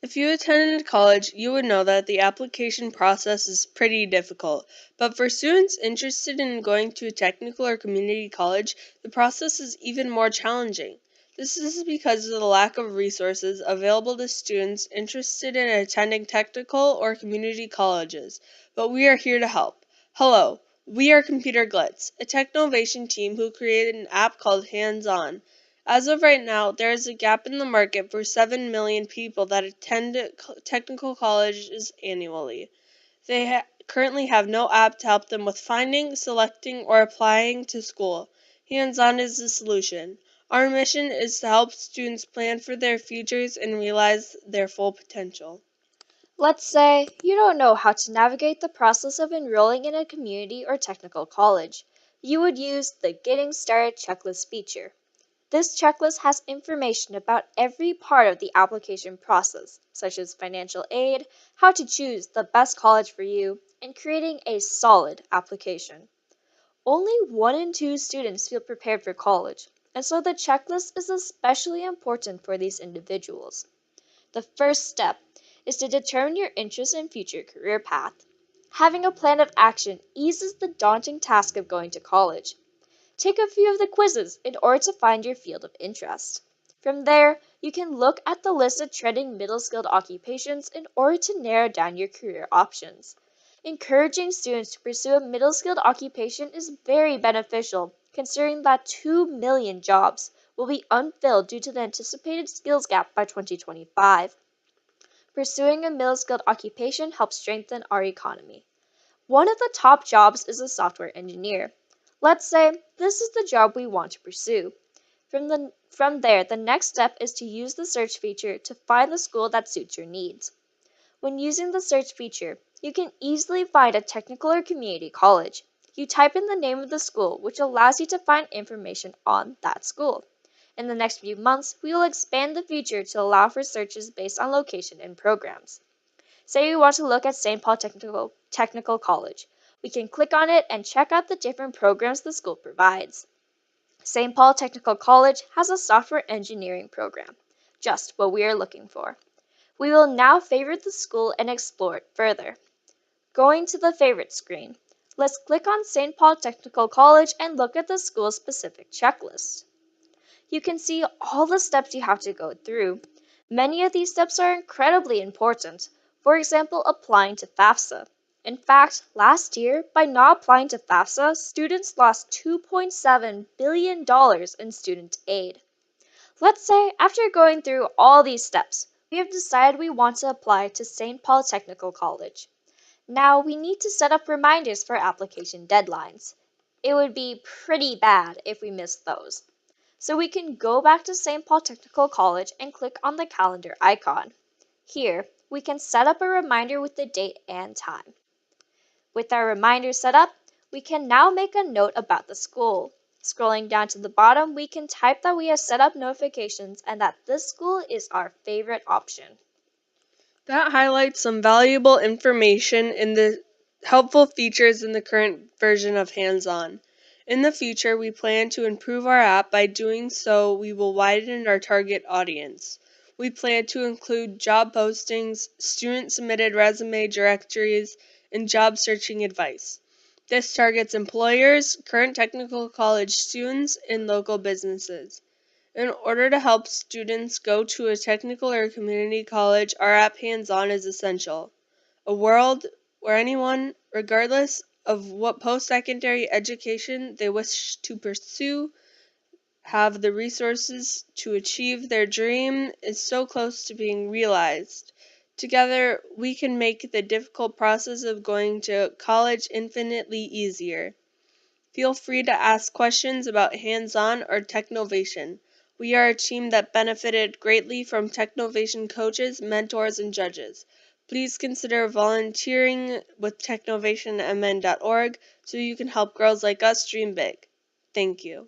If you attended college, you would know that the application process is pretty difficult. But for students interested in going to a technical or community college, the process is even more challenging. This is because of the lack of resources available to students interested in attending technical or community colleges. But we are here to help. Hello, we are Computer Glitz, a Technovation team who created an app called Hands On. As of right now, there is a gap in the market for 7 million people that attend technical colleges annually. They currently have no app to help them with finding, selecting, or applying to school. Hands On is the solution. Our mission is to help students plan for their futures and realize their full potential. Let's say you don't know how to navigate the process of enrolling in a community or technical college. You would use the Getting Started checklist feature. This checklist has information about every part of the application process, such as financial aid, how to choose the best college for you, and creating a solid application. Only 1 in 2 students feel prepared for college, and so the checklist is especially important for these individuals. The first step is to determine your interest and future career path. Having a plan of action eases the daunting task of going to college. Take a few of the quizzes in order to find your field of interest. From there, you can look at the list of trending middle skilled occupations in order to narrow down your career options. Encouraging students to pursue a middle skilled occupation is very beneficial, considering that 2 million jobs will be unfilled due to the anticipated skills gap by 2025. Pursuing a middle skilled occupation helps strengthen our economy. One of the top jobs is a software engineer. Let's say this is the job we want to pursue. From there, the next step is to use the search feature to find the school that suits your needs. When using the search feature, you can easily find a technical or community college. You type in the name of the school, which allows you to find information on that school. In the next few months, we will expand the feature to allow for searches based on location and programs. Say we want to look at St. Paul Technical College. We can click on it and check out the different programs the school provides. St. Paul Technical College has a software engineering program, just what we are looking for. We will now favorite the school and explore it further. Going to the favorite screen, let's click on St. Paul Technical College and look at the school's specific checklist. You can see all the steps you have to go through. Many of these steps are incredibly important. For example, applying to FAFSA. In fact, last year, by not applying to FAFSA, students lost $2.7 billion in student aid. Let's say, after going through all these steps, we have decided we want to apply to St. Paul Technical College. Now, we need to set up reminders for application deadlines. It would be pretty bad if we missed those. So we can go back to St. Paul Technical College and click on the calendar icon. Here, we can set up a reminder with the date and time. With our reminder set up, we can now make a note about the school. Scrolling down to the bottom, we can type that we have set up notifications and that this school is our favorite option. That highlights some valuable information in the helpful features in the current version of Hands On. In the future, we plan to improve our app. By doing so, we will widen our target audience. We plan to include job postings, student-submitted resume directories, and job searching advice. This targets employers, current technical college students, and local businesses. In order to help students go to a technical or community college, our app Hands On is essential. A world where anyone, regardless of what post-secondary education they wish to pursue, have the resources to achieve their dream is so close to being realized. Together, we can make the difficult process of going to college infinitely easier. Feel free to ask questions about Hands On or Technovation. We are a team that benefited greatly from Technovation coaches, mentors, and judges. Please consider volunteering with Technovation at MINNEDemo.org so you can help girls like us dream big. Thank you.